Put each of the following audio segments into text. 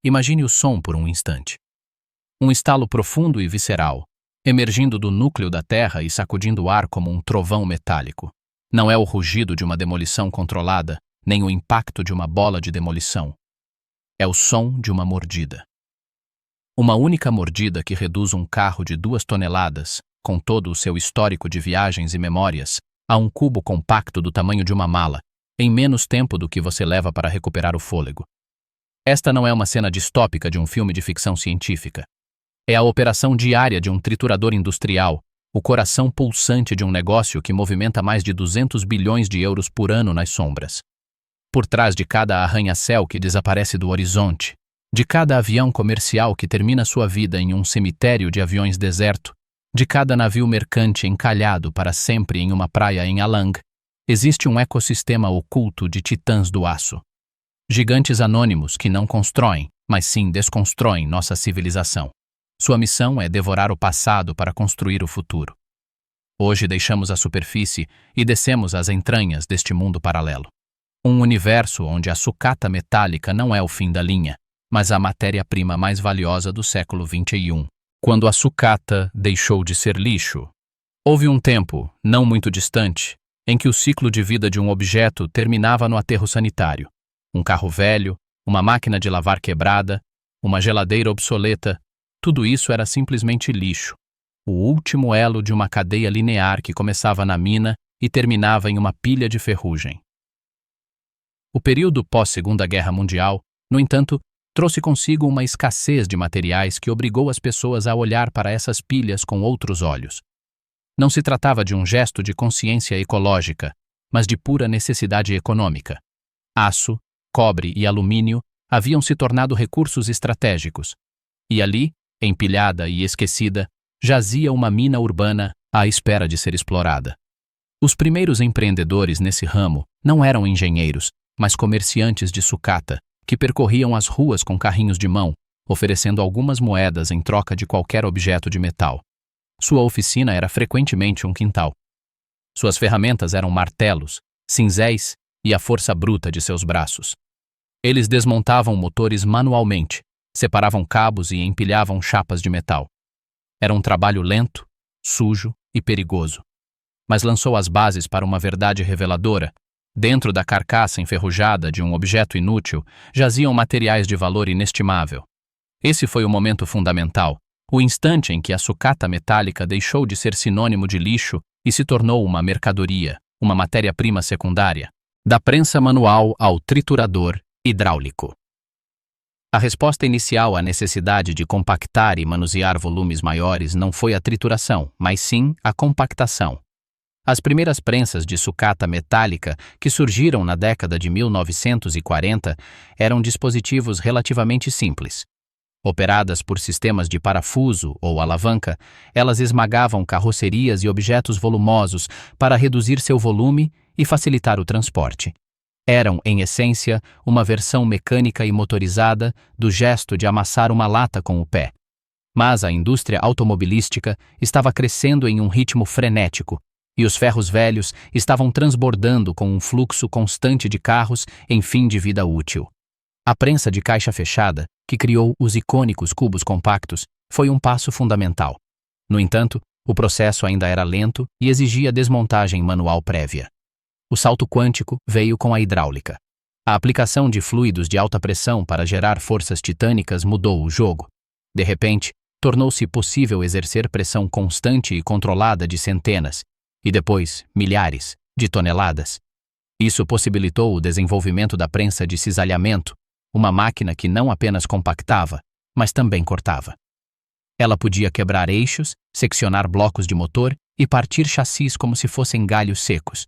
Imagine o som por um instante. Um estalo profundo e visceral, emergindo do núcleo da Terra e sacudindo o ar como um trovão metálico. Não é o rugido de uma demolição controlada, nem o impacto de uma bola de demolição. É o som de uma mordida. Uma única mordida que reduz um carro de 2 toneladas, com todo o seu histórico de viagens e memórias, a um cubo compacto do tamanho de uma mala, em menos tempo do que você leva para recuperar o fôlego. Esta não é uma cena distópica de um filme de ficção científica. É a operação diária de um triturador industrial, o coração pulsante de um negócio que movimenta mais de 200 bilhões de euros por ano nas sombras. Por trás de cada arranha-céu que desaparece do horizonte, de cada avião comercial que termina sua vida em um cemitério de aviões deserto, de cada navio mercante encalhado para sempre em uma praia em Alang, existe um ecossistema oculto de titãs do aço. Gigantes anônimos que não constroem, mas sim desconstroem nossa civilização. Sua missão é devorar o passado para construir o futuro. Hoje deixamos a superfície e descemos às entranhas deste mundo paralelo. Um universo onde a sucata metálica não é o fim da linha, mas a matéria-prima mais valiosa do século XXI. Quando a sucata deixou de ser lixo. Houve um tempo, não muito distante, em que o ciclo de vida de um objeto terminava no aterro sanitário. Um carro velho, uma máquina de lavar quebrada, uma geladeira obsoleta, tudo isso era simplesmente lixo. O último elo de uma cadeia linear que começava na mina e terminava em uma pilha de ferrugem. O período pós-Segunda Guerra Mundial, no entanto, trouxe consigo uma escassez de materiais que obrigou as pessoas a olhar para essas pilhas com outros olhos. Não se tratava de um gesto de consciência ecológica, mas de pura necessidade econômica. Aço, cobre e alumínio haviam se tornado recursos estratégicos. E ali, empilhada e esquecida, jazia uma mina urbana à espera de ser explorada. Os primeiros empreendedores nesse ramo não eram engenheiros, mas comerciantes de sucata, que percorriam as ruas com carrinhos de mão, oferecendo algumas moedas em troca de qualquer objeto de metal. Sua oficina era frequentemente um quintal. Suas ferramentas eram martelos, cinzéis e a força bruta de seus braços. Eles desmontavam motores manualmente, separavam cabos e empilhavam chapas de metal. Era um trabalho lento, sujo e perigoso. Mas lançou as bases para uma verdade reveladora. Dentro da carcaça enferrujada de um objeto inútil, jaziam materiais de valor inestimável. Esse foi o momento fundamental, o instante em que a sucata metálica deixou de ser sinônimo de lixo e se tornou uma mercadoria, uma matéria-prima secundária, da prensa manual ao triturador hidráulico. A resposta inicial à necessidade de compactar e manusear volumes maiores não foi a trituração, mas sim a compactação. As primeiras prensas de sucata metálica, que surgiram na década de 1940, eram dispositivos relativamente simples. Operadas por sistemas de parafuso ou alavanca, elas esmagavam carrocerias e objetos volumosos para reduzir seu volume e facilitar o transporte. Eram, em essência, uma versão mecânica e motorizada do gesto de amassar uma lata com o pé. Mas a indústria automobilística estava crescendo em um ritmo frenético, e os ferros velhos estavam transbordando com um fluxo constante de carros em fim de vida útil. A prensa de caixa fechada, que criou os icônicos cubos compactos, foi um passo fundamental. No entanto, o processo ainda era lento e exigia desmontagem manual prévia. O salto quântico veio com a hidráulica. A aplicação de fluidos de alta pressão para gerar forças titânicas mudou o jogo. De repente, tornou-se possível exercer pressão constante e controlada de centenas, e depois milhares, de toneladas. Isso possibilitou o desenvolvimento da prensa de cisalhamento, uma máquina que não apenas compactava, mas também cortava. Ela podia quebrar eixos, seccionar blocos de motor e partir chassis como se fossem galhos secos.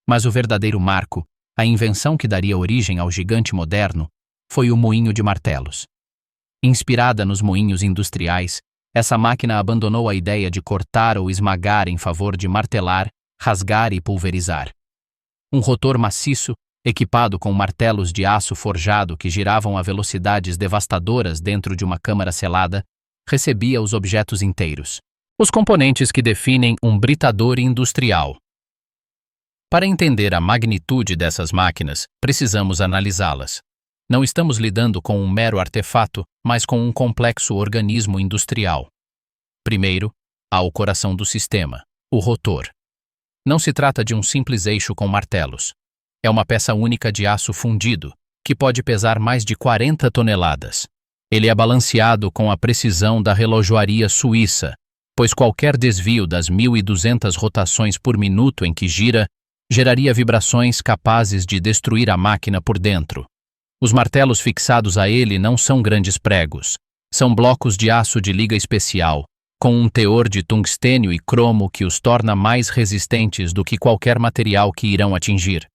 Mas o verdadeiro marco, a invenção que daria origem ao gigante moderno, foi o moinho de martelos. Inspirada nos moinhos industriais, essa máquina abandonou a ideia de cortar ou esmagar em favor de martelar, rasgar e pulverizar. Um rotor maciço, equipado com martelos de aço forjado que giravam a velocidades devastadoras dentro de uma câmara selada, recebia os objetos inteiros, os componentes que definem um britador industrial. Para entender a magnitude dessas máquinas, precisamos analisá-las. Não estamos lidando com um mero artefato, mas com um complexo organismo industrial. Primeiro, há o coração do sistema, o rotor. Não se trata de um simples eixo com martelos. É uma peça única de aço fundido, que pode pesar mais de 40 toneladas. Ele é balanceado com a precisão da relojoaria suíça, pois qualquer desvio das 1.200 rotações por minuto em que gira geraria vibrações capazes de destruir a máquina por dentro. Os martelos fixados a ele não são grandes pregos. São blocos de aço de liga especial, com um teor de tungstênio e cromo que os torna mais resistentes do que qualquer material que irão atingir.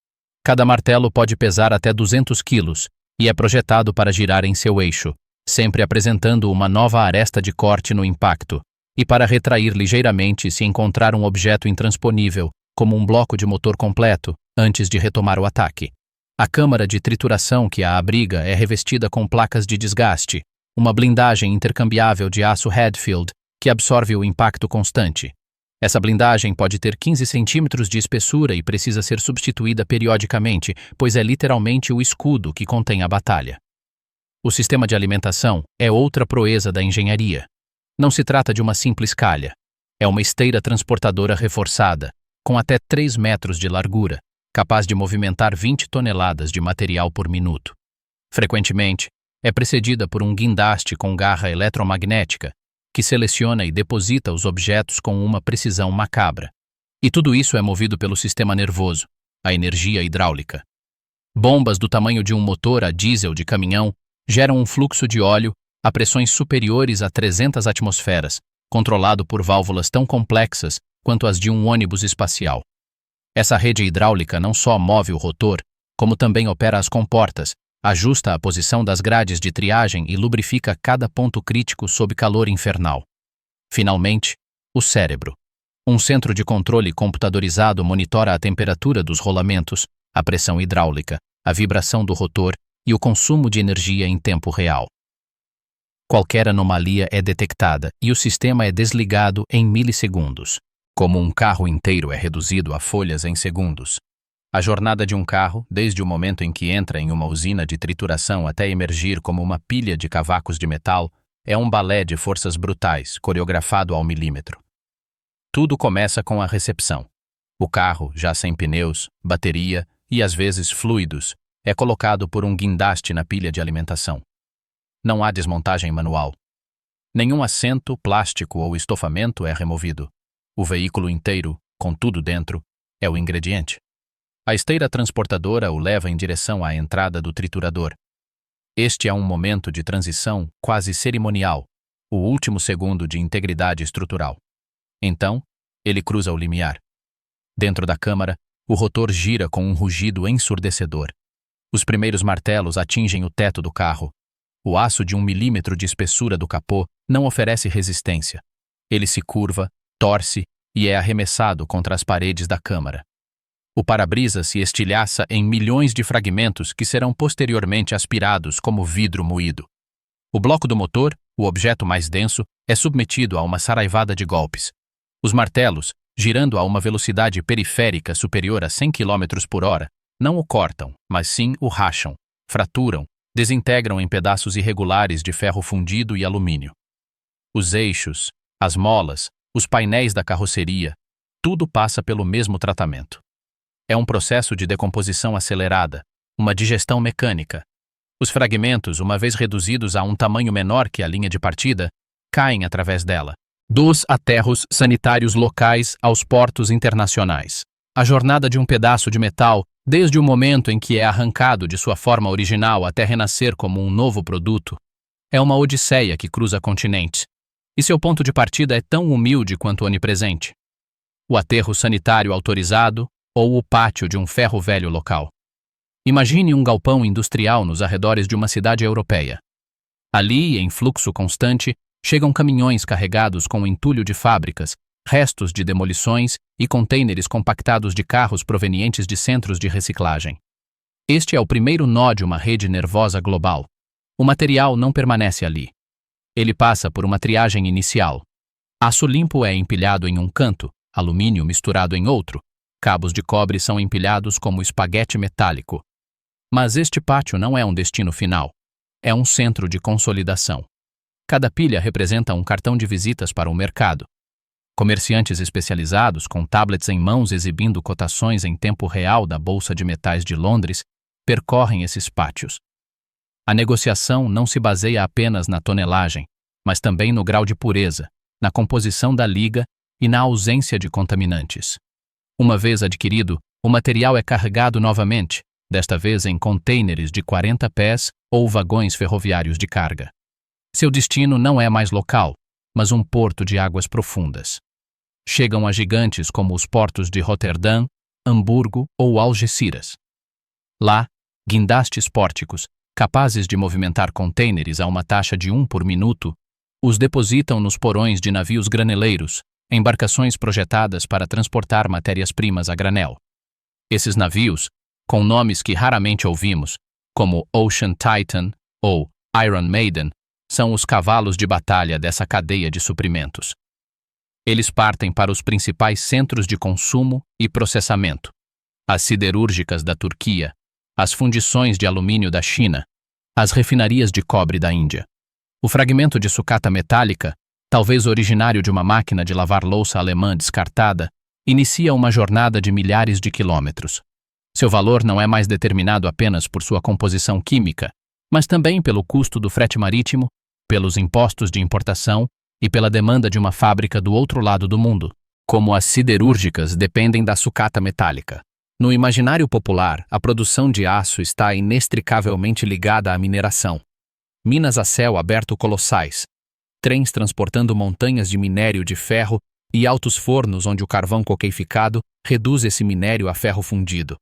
Cada martelo pode pesar até 200 quilos e é projetado para girar em seu eixo, sempre apresentando uma nova aresta de corte no impacto, e para retrair ligeiramente se encontrar um objeto intransponível, como um bloco de motor completo, antes de retomar o ataque. A câmara de trituração que a abriga é revestida com placas de desgaste, uma blindagem intercambiável de aço Hadfield que absorve o impacto constante. Essa blindagem pode ter 15 centímetros de espessura e precisa ser substituída periodicamente, pois é literalmente o escudo que contém a batalha. O sistema de alimentação é outra proeza da engenharia. Não se trata de uma simples calha. É uma esteira transportadora reforçada, com até 3 metros de largura, capaz de movimentar 20 toneladas de material por minuto. Frequentemente, é precedida por um guindaste com garra eletromagnética, que seleciona e deposita os objetos com uma precisão macabra. E tudo isso é movido pelo sistema nervoso, a energia hidráulica. Bombas do tamanho de um motor a diesel de caminhão geram um fluxo de óleo a pressões superiores a 300 atmosferas, controlado por válvulas tão complexas quanto as de um ônibus espacial. Essa rede hidráulica não só move o rotor, como também opera as comportas, ajusta a posição das grades de triagem e lubrifica cada ponto crítico sob calor infernal. Finalmente, o cérebro. Um centro de controle computadorizado monitora a temperatura dos rolamentos, a pressão hidráulica, a vibração do rotor e o consumo de energia em tempo real. Qualquer anomalia é detectada e o sistema é desligado em milissegundos, como um carro inteiro é reduzido a folhas em segundos. A jornada de um carro, desde o momento em que entra em uma usina de trituração até emergir como uma pilha de cavacos de metal, é um balé de forças brutais, coreografado ao milímetro. Tudo começa com a recepção. O carro, já sem pneus, bateria e às vezes fluidos, é colocado por um guindaste na pilha de alimentação. Não há desmontagem manual. Nenhum assento, plástico ou estofamento é removido. O veículo inteiro, com tudo dentro, é o ingrediente. A esteira transportadora o leva em direção à entrada do triturador. Este é um momento de transição quase cerimonial, o último segundo de integridade estrutural. Então, ele cruza o limiar. Dentro da câmara, o rotor gira com um rugido ensurdecedor. Os primeiros martelos atingem o teto do carro. O aço de 1 milímetro de espessura do capô não oferece resistência. Ele se curva, torce e é arremessado contra as paredes da câmara. O para-brisa se estilhaça em milhões de fragmentos que serão posteriormente aspirados como vidro moído. O bloco do motor, o objeto mais denso, é submetido a uma saraivada de golpes. Os martelos, girando a uma velocidade periférica superior a 100 km por hora, não o cortam, mas sim o racham, fraturam, desintegram em pedaços irregulares de ferro fundido e alumínio. Os eixos, as molas, os painéis da carroceria, tudo passa pelo mesmo tratamento. É um processo de decomposição acelerada, uma digestão mecânica. Os fragmentos, uma vez reduzidos a um tamanho menor que a linha de partida, caem através dela, dos aterros sanitários locais aos portos internacionais. A jornada de um pedaço de metal, desde o momento em que é arrancado de sua forma original até renascer como um novo produto, é uma odisseia que cruza continentes, e seu ponto de partida é tão humilde quanto onipresente. O aterro sanitário autorizado ou o pátio de um ferro-velho local. Imagine um galpão industrial nos arredores de uma cidade europeia. Ali, em fluxo constante, chegam caminhões carregados com entulho de fábricas, restos de demolições e contêineres compactados de carros provenientes de centros de reciclagem. Este é o primeiro nó de uma rede nervosa global. O material não permanece ali. Ele passa por uma triagem inicial. Aço limpo é empilhado em um canto, alumínio misturado em outro, cabos de cobre são empilhados como espaguete metálico. Mas este pátio não é um destino final. É um centro de consolidação. Cada pilha representa um cartão de visitas para o mercado. Comerciantes especializados, com tablets em mãos exibindo cotações em tempo real da Bolsa de Metais de Londres, percorrem esses pátios. A negociação não se baseia apenas na tonelagem, mas também no grau de pureza, na composição da liga e na ausência de contaminantes. Uma vez adquirido, o material é carregado novamente, desta vez em contêineres de 40 pés ou vagões ferroviários de carga. Seu destino não é mais local, mas um porto de águas profundas. Chegam a gigantes como os portos de Roterdã, Hamburgo ou Algeciras. Lá, guindastes pórticos, capazes de movimentar contêineres a uma taxa de 1 por minuto, os depositam nos porões de navios graneleiros, embarcações projetadas para transportar matérias-primas a granel. Esses navios, com nomes que raramente ouvimos, como Ocean Titan ou Iron Maiden, são os cavalos de batalha dessa cadeia de suprimentos. Eles partem para os principais centros de consumo e processamento: as siderúrgicas da Turquia, as fundições de alumínio da China, as refinarias de cobre da Índia. O fragmento de sucata metálica, talvez originário de uma máquina de lavar louça alemã descartada, inicia uma jornada de milhares de quilômetros. Seu valor não é mais determinado apenas por sua composição química, mas também pelo custo do frete marítimo, pelos impostos de importação e pela demanda de uma fábrica do outro lado do mundo. Como as siderúrgicas dependem da sucata metálica. No imaginário popular, a produção de aço está inextricavelmente ligada à mineração. Minas a céu aberto colossais, trens transportando montanhas de minério de ferro e altos fornos onde o carvão coqueificado reduz esse minério a ferro fundido.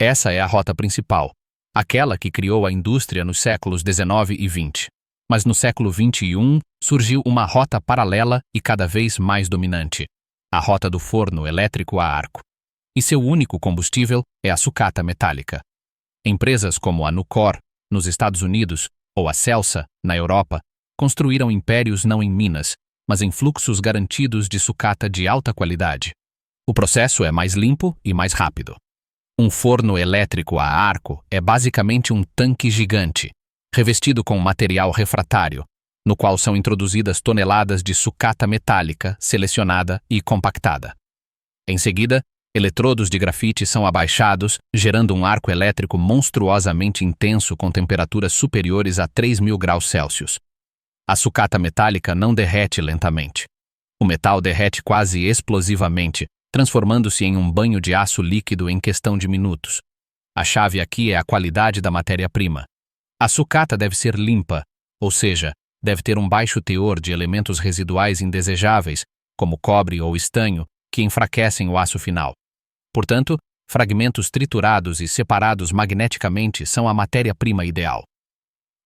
Essa é a rota principal, aquela que criou a indústria nos séculos XIX e XX. Mas no século XXI surgiu uma rota paralela e cada vez mais dominante: a rota do forno elétrico a arco. E seu único combustível é a sucata metálica. Empresas como a Nucor, nos Estados Unidos, ou a Celsa, na Europa, construíram impérios não em minas, mas em fluxos garantidos de sucata de alta qualidade. O processo é mais limpo e mais rápido. Um forno elétrico a arco é basicamente um tanque gigante, revestido com material refratário, no qual são introduzidas toneladas de sucata metálica selecionada e compactada. Em seguida, eletrodos de grafite são abaixados, gerando um arco elétrico monstruosamente intenso com temperaturas superiores a 3.000 graus Celsius. A sucata metálica não derrete lentamente. O metal derrete quase explosivamente, transformando-se em um banho de aço líquido em questão de minutos. A chave aqui é a qualidade da matéria-prima. A sucata deve ser limpa, ou seja, deve ter um baixo teor de elementos residuais indesejáveis, como cobre ou estanho, que enfraquecem o aço final. Portanto, fragmentos triturados e separados magneticamente são a matéria-prima ideal.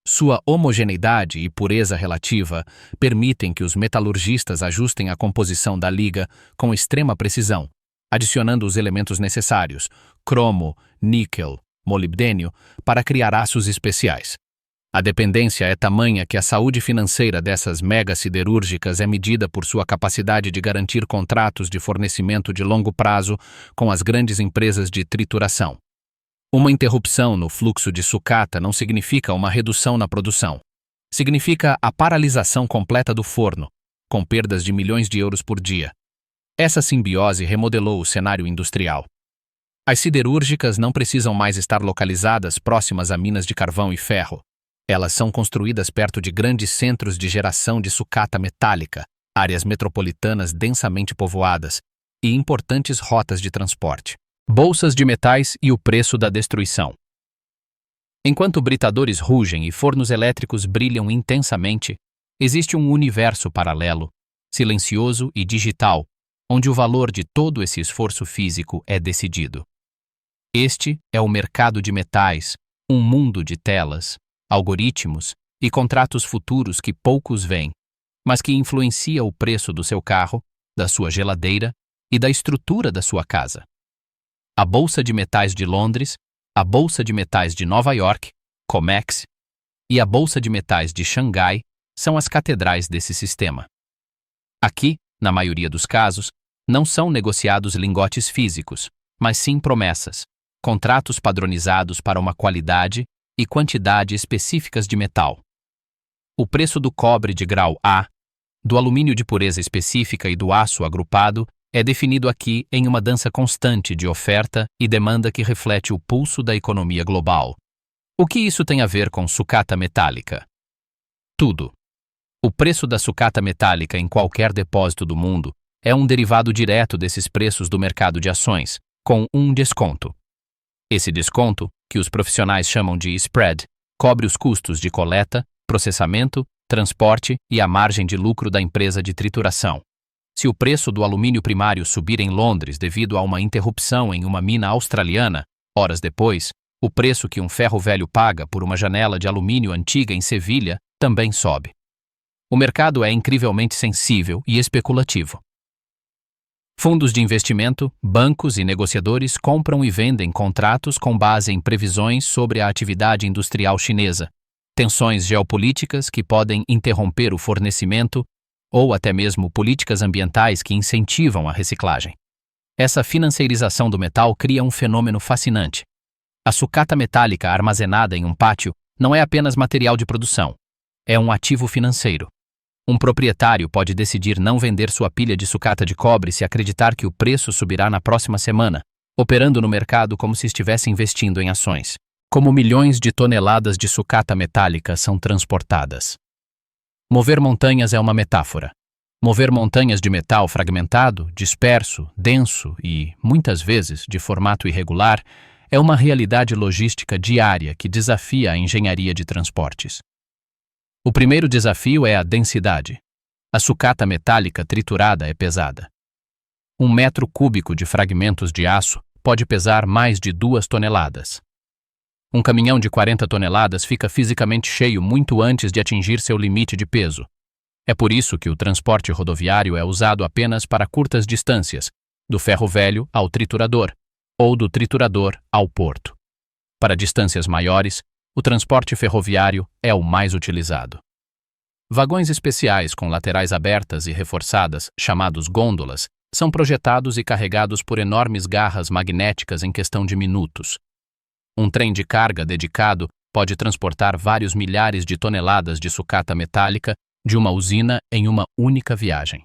Sua homogeneidade e pureza relativa permitem que os metalurgistas ajustem a composição da liga com extrema precisão, adicionando os elementos necessários, cromo, níquel, molibdênio, para criar aços especiais. A dependência é tamanha que a saúde financeira dessas mega-siderúrgicas é medida por sua capacidade de garantir contratos de fornecimento de longo prazo com as grandes empresas de trituração. Uma interrupção no fluxo de sucata não significa uma redução na produção. Significa a paralisação completa do forno, com perdas de milhões de euros por dia. Essa simbiose remodelou o cenário industrial. As siderúrgicas não precisam mais estar localizadas próximas a minas de carvão e ferro. Elas são construídas perto de grandes centros de geração de sucata metálica, áreas metropolitanas densamente povoadas e importantes rotas de transporte. Bolsas de metais e o preço da destruição. Enquanto britadores rugem e fornos elétricos brilham intensamente, existe um universo paralelo, silencioso e digital, onde o valor de todo esse esforço físico é decidido. Este é o mercado de metais, um mundo de telas, algoritmos e contratos futuros que poucos veem, mas que influencia o preço do seu carro, da sua geladeira e da estrutura da sua casa. A Bolsa de Metais de Londres, a Bolsa de Metais de Nova York, COMEX, e a Bolsa de Metais de Xangai são as catedrais desse sistema. Aqui, na maioria dos casos, não são negociados lingotes físicos, mas sim promessas, contratos padronizados para uma qualidade e quantidade específicas de metal. O preço do cobre de grau A, do alumínio de pureza específica e do aço agrupado é definido aqui em uma dança constante de oferta e demanda que reflete o pulso da economia global. O que isso tem a ver com sucata metálica? Tudo. O preço da sucata metálica em qualquer depósito do mundo é um derivado direto desses preços do mercado de ações, com um desconto. Esse desconto, que os profissionais chamam de spread, cobre os custos de coleta, processamento, transporte e a margem de lucro da empresa de trituração. Se o preço do alumínio primário subir em Londres devido a uma interrupção em uma mina australiana, horas depois, o preço que um ferro velho paga por uma janela de alumínio antiga em Sevilha também sobe. O mercado é incrivelmente sensível e especulativo. Fundos de investimento, bancos e negociadores compram e vendem contratos com base em previsões sobre a atividade industrial chinesa, tensões geopolíticas que podem interromper o fornecimento ou até mesmo políticas ambientais que incentivam a reciclagem. Essa financeirização do metal cria um fenômeno fascinante. A sucata metálica armazenada em um pátio não é apenas material de produção, é um ativo financeiro. Um proprietário pode decidir não vender sua pilha de sucata de cobre se acreditar que o preço subirá na próxima semana, operando no mercado como se estivesse investindo em ações. Como milhões de toneladas de sucata metálica são transportadas. Mover montanhas é uma metáfora. Mover montanhas de metal fragmentado, disperso, denso e, muitas vezes, de formato irregular, é uma realidade logística diária que desafia a engenharia de transportes. O primeiro desafio é a densidade. A sucata metálica triturada é pesada. 1 metro cúbico de fragmentos de aço pode pesar mais de 2 toneladas. Um caminhão de 40 toneladas fica fisicamente cheio muito antes de atingir seu limite de peso. É por isso que o transporte rodoviário é usado apenas para curtas distâncias, do ferro velho ao triturador, ou do triturador ao porto. Para distâncias maiores, o transporte ferroviário é o mais utilizado. Vagões especiais com laterais abertas e reforçadas, chamados gôndolas, são projetados e carregados por enormes garras magnéticas em questão de minutos. Um trem de carga dedicado pode transportar vários milhares de toneladas de sucata metálica de uma usina em uma única viagem.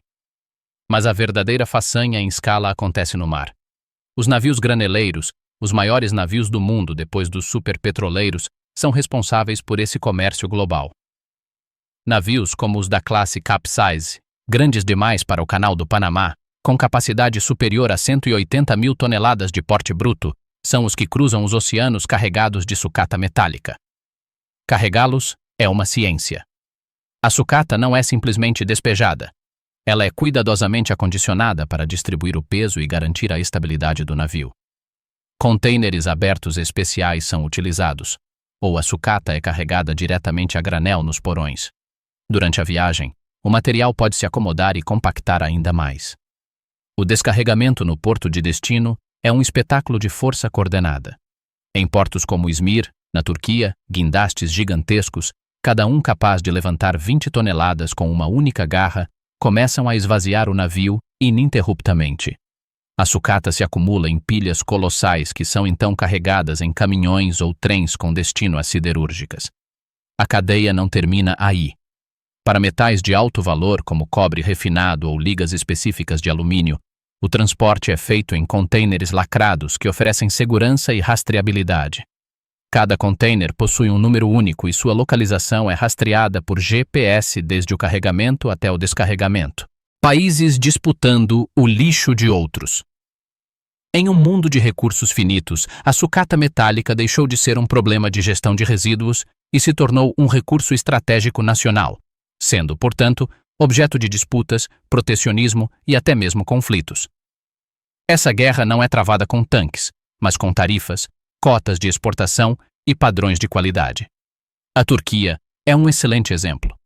Mas a verdadeira façanha em escala acontece no mar. Os navios graneleiros, os maiores navios do mundo depois dos superpetroleiros, são responsáveis por esse comércio global. Navios como os da classe Capesize, grandes demais para o Canal do Panamá, com capacidade superior a 180 mil toneladas de porte bruto, são os que cruzam os oceanos carregados de sucata metálica. Carregá-los é uma ciência. A sucata não é simplesmente despejada. Ela é cuidadosamente acondicionada para distribuir o peso e garantir a estabilidade do navio. Contêineres abertos especiais são utilizados, ou a sucata é carregada diretamente a granel nos porões. Durante a viagem, o material pode se acomodar e compactar ainda mais. O descarregamento no porto de destino é um espetáculo de força coordenada. Em portos como Izmir, na Turquia, guindastes gigantescos, cada um capaz de levantar 20 toneladas com uma única garra, começam a esvaziar o navio ininterruptamente. A sucata se acumula em pilhas colossais que são então carregadas em caminhões ou trens com destino às siderúrgicas. A cadeia não termina aí. Para metais de alto valor, como cobre refinado ou ligas específicas de alumínio, o transporte é feito em contêineres lacrados que oferecem segurança e rastreabilidade. Cada container possui um número único e sua localização é rastreada por GPS desde o carregamento até o descarregamento. Países disputando o lixo de outros. Em um mundo de recursos finitos, a sucata metálica deixou de ser um problema de gestão de resíduos e se tornou um recurso estratégico nacional, sendo, portanto, objeto de disputas, protecionismo e até mesmo conflitos. Essa guerra não é travada com tanques, mas com tarifas, cotas de exportação e padrões de qualidade. A Turquia é um excelente exemplo.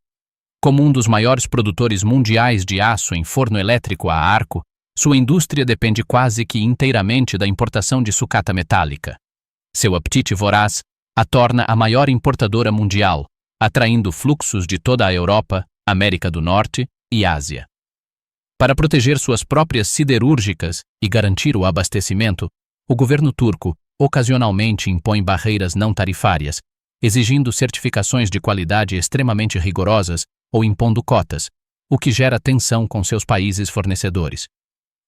Como um dos maiores produtores mundiais de aço em forno elétrico a arco, sua indústria depende quase que inteiramente da importação de sucata metálica. Seu apetite voraz a torna a maior importadora mundial, atraindo fluxos de toda a Europa, América do Norte e Ásia. Para proteger suas próprias siderúrgicas e garantir o abastecimento, o governo turco ocasionalmente impõe barreiras não tarifárias, exigindo certificações de qualidade extremamente rigorosas ou impondo cotas, o que gera tensão com seus países fornecedores.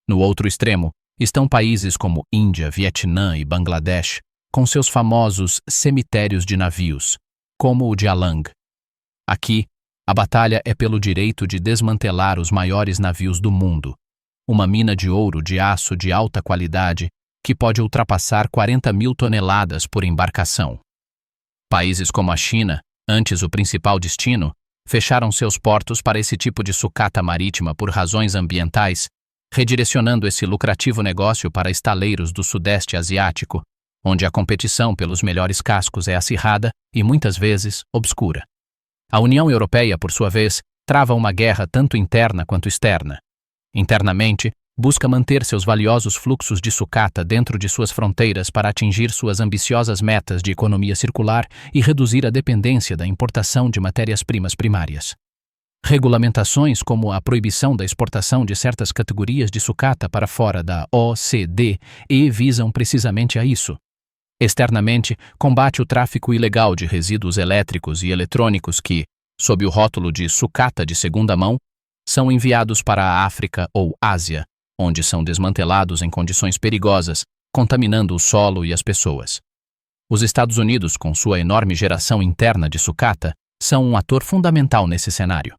No outro extremo, estão países como Índia, Vietnã e Bangladesh, com seus famosos cemitérios de navios, como o de Alang. Aqui, a batalha é pelo direito de desmantelar os maiores navios do mundo, uma mina de ouro de aço de alta qualidade que pode ultrapassar 40.000 toneladas por embarcação. Países como a China, antes o principal destino, fecharam seus portos para esse tipo de sucata marítima por razões ambientais, redirecionando esse lucrativo negócio para estaleiros do Sudeste Asiático, onde a competição pelos melhores cascos é acirrada e, muitas vezes, obscura. A União Europeia, por sua vez, trava uma guerra tanto interna quanto externa. Internamente, busca manter seus valiosos fluxos de sucata dentro de suas fronteiras para atingir suas ambiciosas metas de economia circular e reduzir a dependência da importação de matérias-primas primárias. Regulamentações como a proibição da exportação de certas categorias de sucata para fora da OCDE visam precisamente a isso. Externamente, combate o tráfico ilegal de resíduos elétricos e eletrônicos que, sob o rótulo de sucata de segunda mão, são enviados para a África ou Ásia, onde são desmantelados em condições perigosas, contaminando o solo e as pessoas. Os Estados Unidos, com sua enorme geração interna de sucata, são um ator fundamental nesse cenário.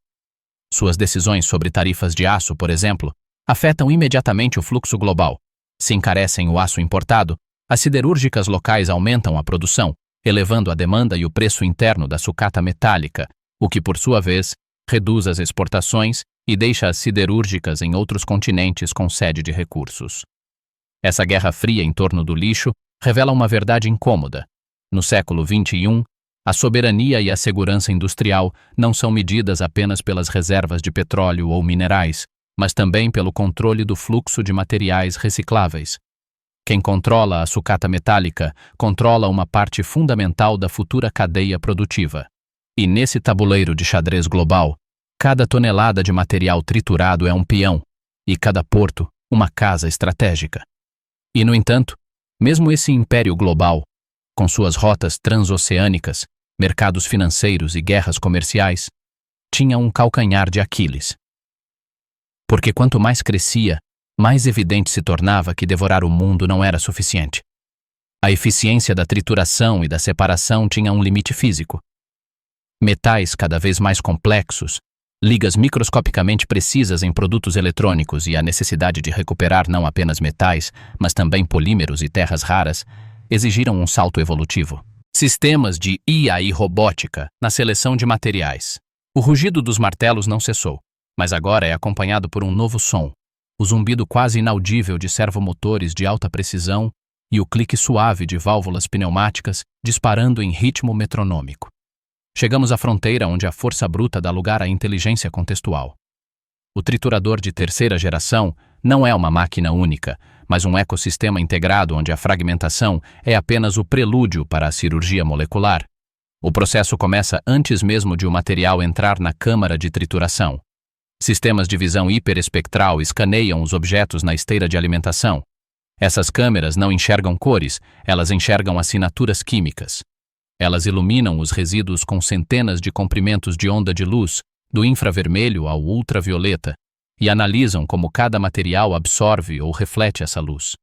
Suas decisões sobre tarifas de aço, por exemplo, afetam imediatamente o fluxo global. Se encarecem o aço importado, as siderúrgicas locais aumentam a produção, elevando a demanda e o preço interno da sucata metálica, o que, por sua vez, reduz as exportações e deixa as siderúrgicas em outros continentes com sede de recursos. Essa guerra fria em torno do lixo revela uma verdade incômoda. No século XXI, a soberania e a segurança industrial não são medidas apenas pelas reservas de petróleo ou minerais, mas também pelo controle do fluxo de materiais recicláveis. Quem controla a sucata metálica controla uma parte fundamental da futura cadeia produtiva. E nesse tabuleiro de xadrez global, cada tonelada de material triturado é um peão, e cada porto, uma casa estratégica. E, no entanto, mesmo esse império global, com suas rotas transoceânicas, mercados financeiros e guerras comerciais, tinha um calcanhar de Aquiles. Porque quanto mais crescia, mais evidente se tornava que devorar o mundo não era suficiente. A eficiência da trituração e da separação tinha um limite físico. Metais cada vez mais complexos, ligas microscopicamente precisas em produtos eletrônicos e a necessidade de recuperar não apenas metais, mas também polímeros e terras raras, exigiram um salto evolutivo. Sistemas de IA e robótica na seleção de materiais. O rugido dos martelos não cessou, mas agora é acompanhado por um novo som, o zumbido quase inaudível de servomotores de alta precisão e o clique suave de válvulas pneumáticas disparando em ritmo metronômico. Chegamos à fronteira onde a força bruta dá lugar à inteligência contextual. O triturador de terceira geração não é uma máquina única, mas um ecossistema integrado onde a fragmentação é apenas o prelúdio para a cirurgia molecular. O processo começa antes mesmo de o material entrar na câmara de trituração. Sistemas de visão hiperespectral escaneiam os objetos na esteira de alimentação. Essas câmeras não enxergam cores, elas enxergam assinaturas químicas. Elas iluminam os resíduos com centenas de comprimentos de onda de luz, do infravermelho ao ultravioleta, e analisam como cada material absorve ou reflete essa luz.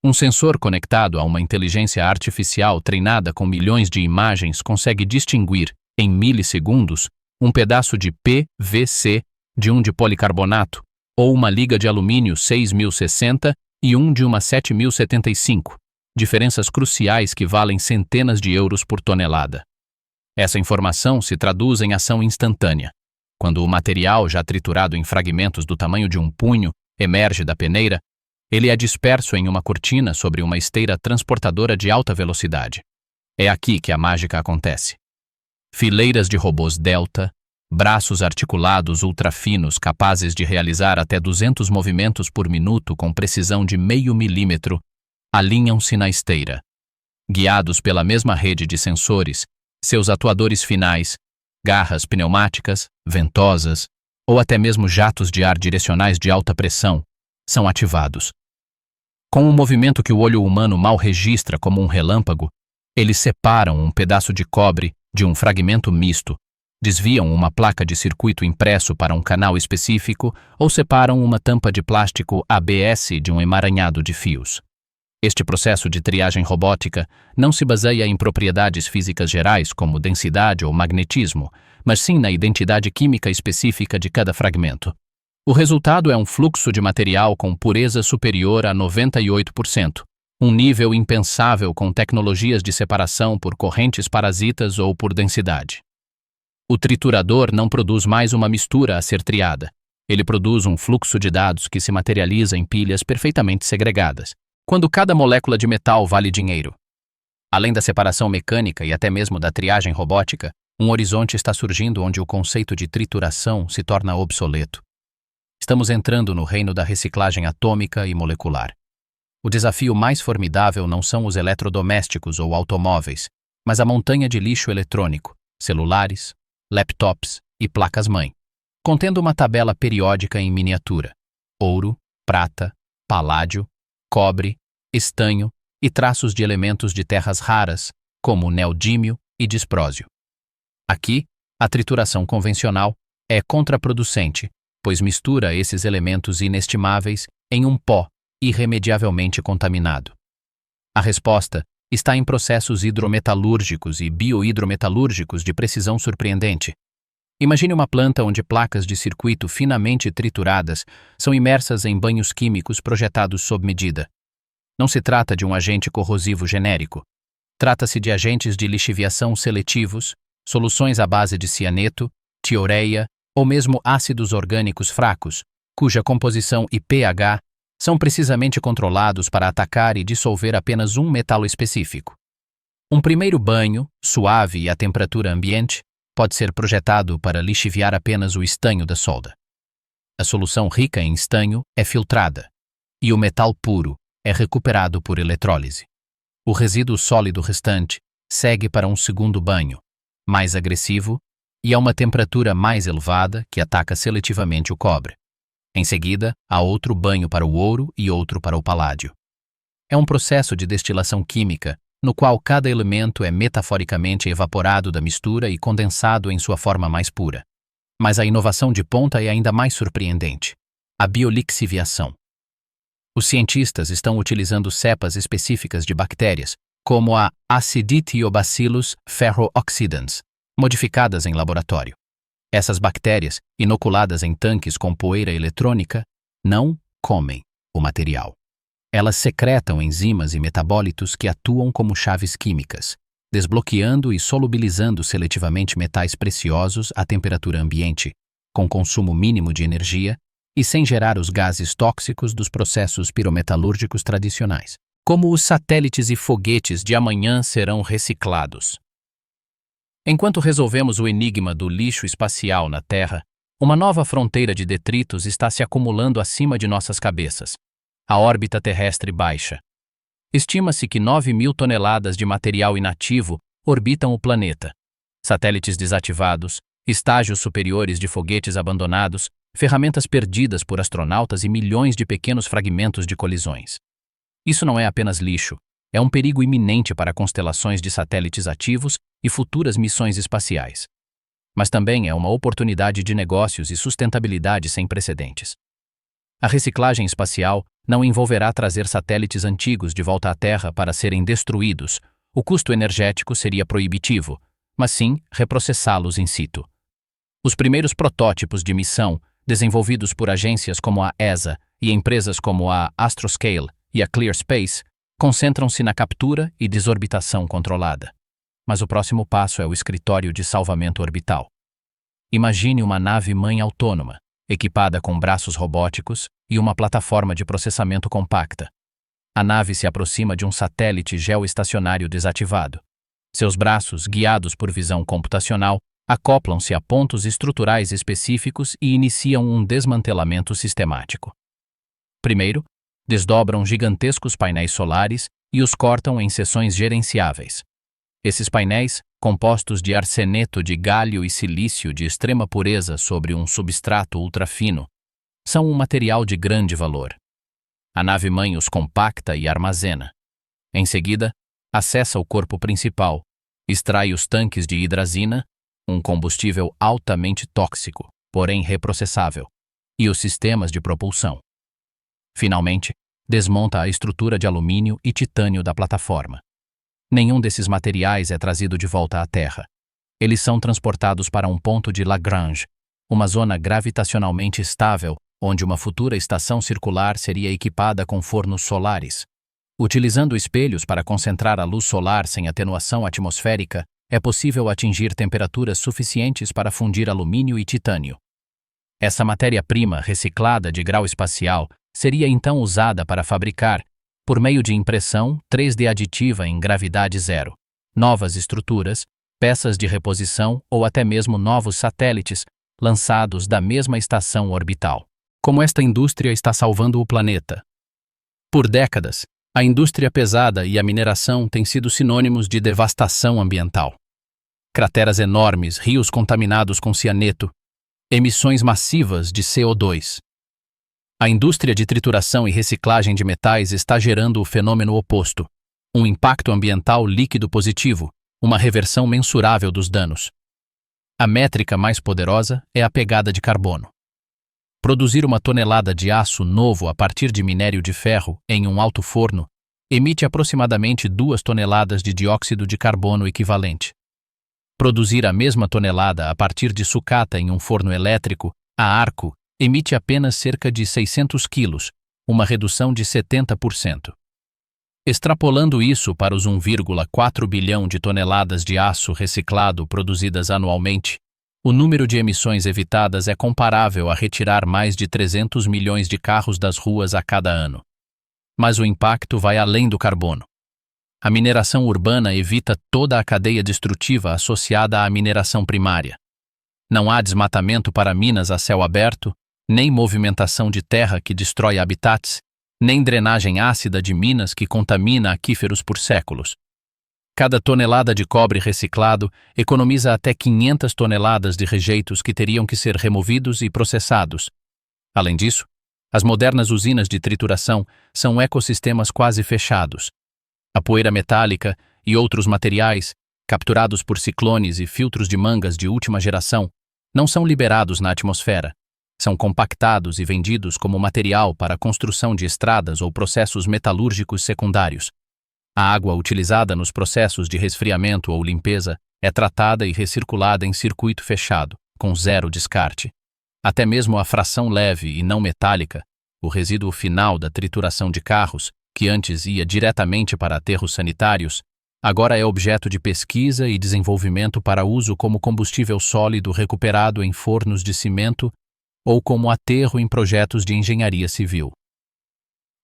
Um sensor conectado a uma inteligência artificial treinada com milhões de imagens consegue distinguir, em milissegundos, um pedaço de PVC de um de policarbonato, ou uma liga de alumínio 6060 e um de uma 7075, diferenças cruciais que valem centenas de euros por tonelada. Essa informação se traduz em ação instantânea. Quando o material, já triturado em fragmentos do tamanho de um punho, emerge da peneira, ele é disperso em uma cortina sobre uma esteira transportadora de alta velocidade. É aqui que a mágica acontece. Fileiras de robôs Delta, braços articulados ultrafinos capazes de realizar até 200 movimentos por minuto com precisão de 0,5 milímetro, alinham-se na esteira. Guiados pela mesma rede de sensores, seus atuadores finais, garras pneumáticas, ventosas ou até mesmo jatos de ar direcionais de alta pressão, são ativados. Com um movimento que o olho humano mal registra como um relâmpago, eles separam um pedaço de cobre de um fragmento misto, desviam uma placa de circuito impresso para um canal específico ou separam uma tampa de plástico ABS de um emaranhado de fios. Este processo de triagem robótica não se baseia em propriedades físicas gerais como densidade ou magnetismo, mas sim na identidade química específica de cada fragmento. O resultado é um fluxo de material com pureza superior a 98%, um nível impensável com tecnologias de separação por correntes parasitas ou por densidade. O triturador não produz mais uma mistura a ser triada. Ele produz um fluxo de dados que se materializa em pilhas perfeitamente segregadas, quando cada molécula de metal vale dinheiro. Além da separação mecânica e até mesmo da triagem robótica, um horizonte está surgindo onde o conceito de trituração se torna obsoleto. Estamos entrando no reino da reciclagem atômica e molecular. O desafio mais formidável não são os eletrodomésticos ou automóveis, mas a montanha de lixo eletrônico, celulares, laptops e placas-mãe, contendo uma tabela periódica em miniatura: ouro, prata, paládio, cobre, estanho e traços de elementos de terras raras, como neodímio e disprósio. Aqui, a trituração convencional é contraproducente, pois mistura esses elementos inestimáveis em um pó irremediavelmente contaminado. A resposta está em processos hidrometalúrgicos e biohidrometalúrgicos de precisão surpreendente. Imagine uma planta onde placas de circuito finamente trituradas são imersas em banhos químicos projetados sob medida. Não se trata de um agente corrosivo genérico. Trata-se de agentes de lixiviação seletivos, soluções à base de cianeto, tioureia ou mesmo ácidos orgânicos fracos, cuja composição e pH são precisamente controlados para atacar e dissolver apenas um metal específico. Um primeiro banho, suave e à temperatura ambiente, pode ser projetado para lixiviar apenas o estanho da solda. A solução rica em estanho é filtrada, e o metal puro é recuperado por eletrólise. O resíduo sólido restante segue para um segundo banho, mais agressivo e a uma temperatura mais elevada que ataca seletivamente o cobre. Em seguida, há outro banho para o ouro e outro para o paládio. É um processo de destilação química no qual cada elemento é metaforicamente evaporado da mistura e condensado em sua forma mais pura. Mas a inovação de ponta é ainda mais surpreendente: a biolixiviação. Os cientistas estão utilizando cepas específicas de bactérias, como a Aciditiobacillus ferrooxidans, modificadas em laboratório. Essas bactérias, inoculadas em tanques com poeira eletrônica, não comem o material. Elas secretam enzimas e metabólitos que atuam como chaves químicas, desbloqueando e solubilizando seletivamente metais preciosos à temperatura ambiente, com consumo mínimo de energia e sem gerar os gases tóxicos dos processos pirometalúrgicos tradicionais. Como os satélites e foguetes de amanhã serão reciclados? Enquanto resolvemos o enigma do lixo espacial na Terra, uma nova fronteira de detritos está se acumulando acima de nossas cabeças: a órbita terrestre baixa. Estima-se que 9.000 toneladas de material inativo orbitam o planeta. Satélites desativados, estágios superiores de foguetes abandonados, ferramentas perdidas por astronautas e milhões de pequenos fragmentos de colisões. Isso não é apenas lixo, é um perigo iminente para constelações de satélites ativos e futuras missões espaciais. Mas também é uma oportunidade de negócios e sustentabilidade sem precedentes. A reciclagem espacial não envolverá trazer satélites antigos de volta à Terra para serem destruídos. O custo energético seria proibitivo, mas sim reprocessá-los in situ. Os primeiros protótipos de missão, desenvolvidos por agências como a ESA e empresas como a Astroscale e a ClearSpace, concentram-se na captura e desorbitação controlada. Mas o próximo passo é o escritório de salvamento orbital. Imagine uma nave-mãe autônoma, equipada com braços robóticos e uma plataforma de processamento compacta. A nave se aproxima de um satélite geoestacionário desativado. Seus braços, guiados por visão computacional, acoplam-se a pontos estruturais específicos e iniciam um desmantelamento sistemático. Primeiro, desdobram gigantescos painéis solares e os cortam em seções gerenciáveis. Esses painéis, compostos de arseneto de galho e silício de extrema pureza sobre um substrato ultrafino, são um material de grande valor. A nave-mãe os compacta e armazena. Em seguida, acessa o corpo principal, extrai os tanques de hidrazina, um combustível altamente tóxico, porém reprocessável, e os sistemas de propulsão. Finalmente, desmonta a estrutura de alumínio e titânio da plataforma. Nenhum desses materiais é trazido de volta à Terra. Eles são transportados para um ponto de Lagrange, uma zona gravitacionalmente estável, onde uma futura estação circular seria equipada com fornos solares. Utilizando espelhos para concentrar a luz solar sem atenuação atmosférica, é possível atingir temperaturas suficientes para fundir alumínio e titânio. Essa matéria-prima reciclada de grau espacial seria então usada para fabricar, por meio de impressão 3D aditiva em gravidade zero, novas estruturas, peças de reposição ou até mesmo novos satélites lançados da mesma estação orbital. Como esta indústria está salvando o planeta? Por décadas, a indústria pesada e a mineração têm sido sinônimos de devastação ambiental. Crateras enormes, rios contaminados com cianeto, emissões massivas de CO2. A indústria de trituração e reciclagem de metais está gerando o fenômeno oposto, um impacto ambiental líquido positivo, uma reversão mensurável dos danos. A métrica mais poderosa é a pegada de carbono. Produzir uma tonelada de aço novo a partir de minério de ferro em um alto forno emite aproximadamente 2 toneladas de dióxido de carbono equivalente. Produzir a mesma tonelada a partir de sucata em um forno elétrico, a arco, emite apenas cerca de 600 quilos, uma redução de 70%. Extrapolando isso para os 1,4 bilhão de toneladas de aço reciclado produzidas anualmente, o número de emissões evitadas é comparável a retirar mais de 300 milhões de carros das ruas a cada ano. Mas o impacto vai além do carbono. A mineração urbana evita toda a cadeia destrutiva associada à mineração primária. Não há desmatamento para minas a céu aberto, nem movimentação de terra que destrói habitats, nem drenagem ácida de minas que contamina aquíferos por séculos. Cada tonelada de cobre reciclado economiza até 500 toneladas de rejeitos que teriam que ser removidos e processados. Além disso, as modernas usinas de trituração são ecossistemas quase fechados. A poeira metálica e outros materiais, capturados por ciclones e filtros de mangas de última geração, não são liberados na atmosfera. São compactados e vendidos como material para a construção de estradas ou processos metalúrgicos secundários. A água utilizada nos processos de resfriamento ou limpeza é tratada e recirculada em circuito fechado, com zero descarte. Até mesmo a fração leve e não metálica, o resíduo final da trituração de carros, que antes ia diretamente para aterros sanitários, agora é objeto de pesquisa e desenvolvimento para uso como combustível sólido recuperado em fornos de cimento ou como aterro em projetos de engenharia civil.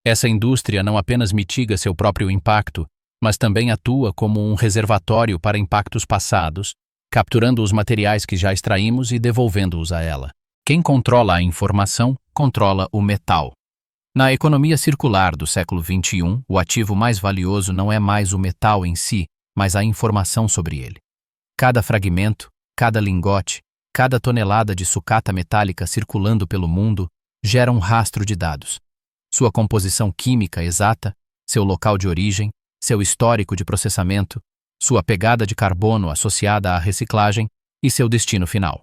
Essa indústria não apenas mitiga seu próprio impacto, mas também atua como um reservatório para impactos passados, capturando os materiais que já extraímos e devolvendo-os a ela. Quem controla a informação, controla o metal. Na economia circular do século XXI, o ativo mais valioso não é mais o metal em si, mas a informação sobre ele. Cada fragmento, cada lingote, cada tonelada de sucata metálica circulando pelo mundo gera um rastro de dados. Sua composição química exata, seu local de origem, seu histórico de processamento, sua pegada de carbono associada à reciclagem e seu destino final.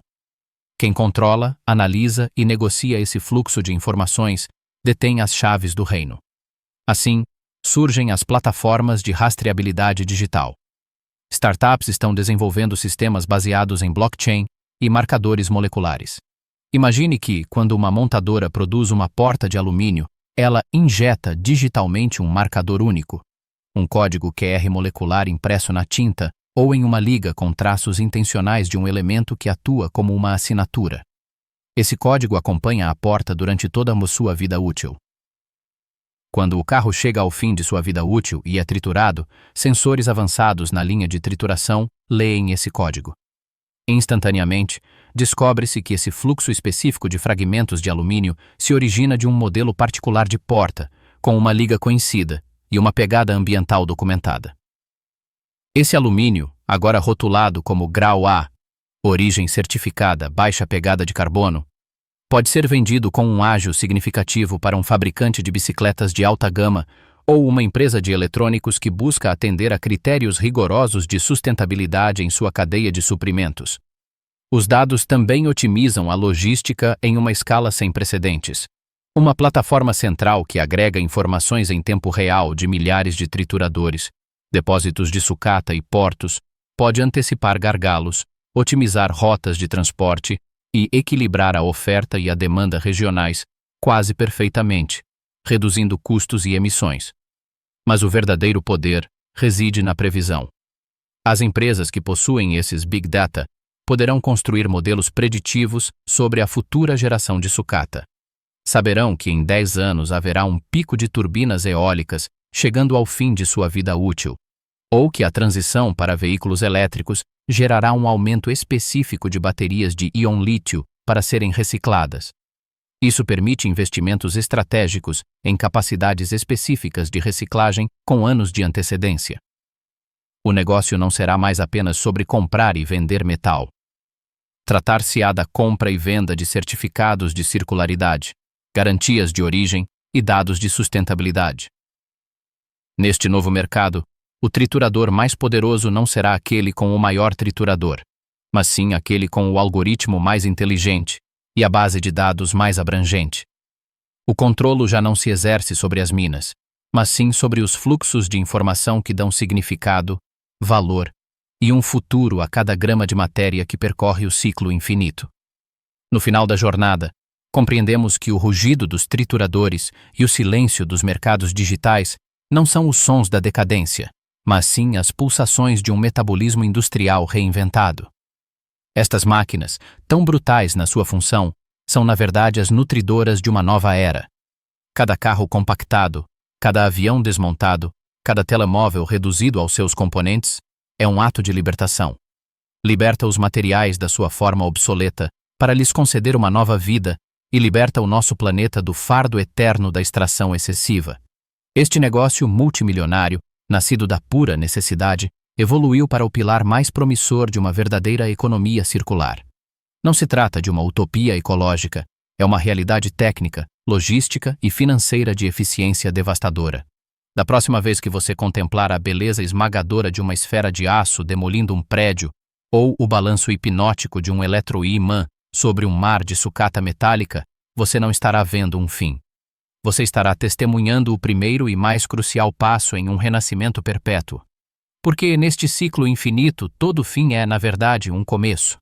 Quem controla, analisa e negocia esse fluxo de informações detém as chaves do reino. Assim, surgem as plataformas de rastreabilidade digital. Startups estão desenvolvendo sistemas baseados em blockchain e marcadores moleculares. Imagine que, quando uma montadora produz uma porta de alumínio, ela injeta digitalmente um marcador único, um código QR molecular impresso na tinta ou em uma liga com traços intencionais de um elemento que atua como uma assinatura. Esse código acompanha a porta durante toda a sua vida útil. Quando o carro chega ao fim de sua vida útil e é triturado, sensores avançados na linha de trituração leem esse código. Instantaneamente, descobre-se que esse fluxo específico de fragmentos de alumínio se origina de um modelo particular de porta, com uma liga conhecida e uma pegada ambiental documentada. Esse alumínio, agora rotulado como grau A, origem certificada baixa pegada de carbono, Pode ser vendido com um ágio significativo para um fabricante de bicicletas de alta gama ou uma empresa de eletrônicos que busca atender a critérios rigorosos de sustentabilidade em sua cadeia de suprimentos. Os dados também otimizam a logística em uma escala sem precedentes. Uma plataforma central que agrega informações em tempo real de milhares de trituradores, depósitos de sucata e portos, pode antecipar gargalos, otimizar rotas de transporte e equilibrar a oferta e a demanda regionais quase perfeitamente, reduzindo custos e emissões. Mas o verdadeiro poder reside na previsão. As empresas que possuem esses Big Data poderão construir modelos preditivos sobre a futura geração de sucata. Saberão que em 10 anos haverá um pico de turbinas eólicas chegando ao fim de sua vida útil, ou que a transição para veículos elétricos gerará um aumento específico de baterias de íon lítio para serem recicladas. Isso permite investimentos estratégicos em capacidades específicas de reciclagem com anos de antecedência. O negócio não será mais apenas sobre comprar e vender metal. Tratar-se-á da compra e venda de certificados de circularidade, garantias de origem e dados de sustentabilidade. Neste novo mercado, o triturador mais poderoso não será aquele com o maior triturador, mas sim aquele com o algoritmo mais inteligente e a base de dados mais abrangente. O controlo já não se exerce sobre as minas, mas sim sobre os fluxos de informação que dão significado, valor e um futuro a cada grama de matéria que percorre o ciclo infinito. No final da jornada, compreendemos que o rugido dos trituradores e o silêncio dos mercados digitais não são os sons da decadência, mas sim as pulsações de um metabolismo industrial reinventado. Estas máquinas, tão brutais na sua função, são na verdade as nutridoras de uma nova era. Cada carro compactado, cada avião desmontado, cada telemóvel reduzido aos seus componentes, é um ato de libertação. Liberta os materiais da sua forma obsoleta para lhes conceder uma nova vida e liberta o nosso planeta do fardo eterno da extração excessiva. Este negócio multimilionário, nascido da pura necessidade, evoluiu para o pilar mais promissor de uma verdadeira economia circular. Não se trata de uma utopia ecológica, é uma realidade técnica, logística e financeira de eficiência devastadora. Da próxima vez que você contemplar a beleza esmagadora de uma esfera de aço demolindo um prédio, ou o balanço hipnótico de um eletroímã sobre um mar de sucata metálica, você não estará vendo um fim. Você estará testemunhando o primeiro e mais crucial passo em um renascimento perpétuo. Porque neste ciclo infinito, todo fim é, na verdade, um começo.